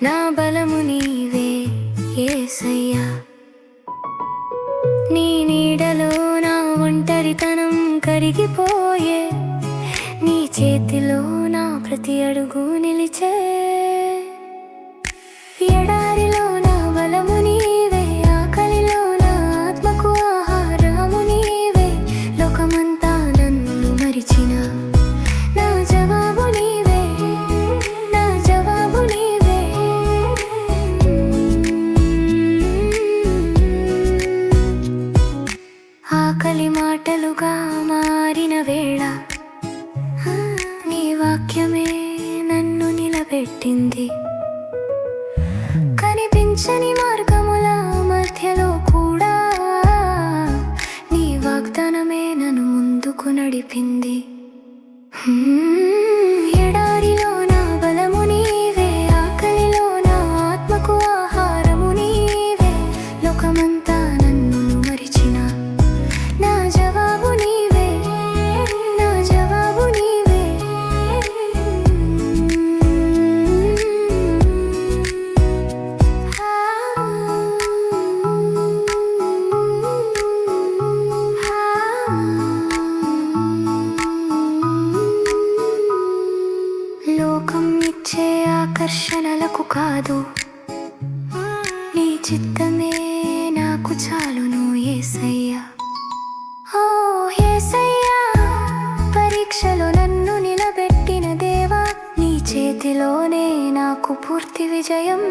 నా బలము నీవే యేసయ్యా. నీ నీడలో నా ఒంటరితనం కరిగిపోయే, నీ చేతిలో నా ప్రతి అడుగు నిలిచే. ఎడారిలో నా బలము నీవే, ఆకలిలో నా ఆత్మకు ఆహారము నీవే. లోకమంతా నన్ను మరిచిన నా జవాబు నీవే, నా జవాబు నీవే. ఆకలి మాటలుగా మారిన వేళ నీ వాక్యమే నన్ను నిలబెట్టింది. కనిపించని మార్గముల మధ్యలో కూడా నీ వాగ్దానమే నన్ను ముందుకు నడిపింది. ఎడారిలో నా బలము నీవే, ఆకలిలో నా ఆత్మకు ఆహారము నీవే. లోకమంతా నన్ను మరిచిన నా జవాబు నీవే, నా జవాబు నీవే. లోకం ఇచ్చే ఆకర్షణలకు కాదు, నీ చిత్తమే నాకు చాలును యేసయ్యా. ఓ యేసయ్యా, పరీక్షలో నన్ను నిలబెట్టిన దేవా, నీ చేతిలోనే నాకు పూర్తి విజయం.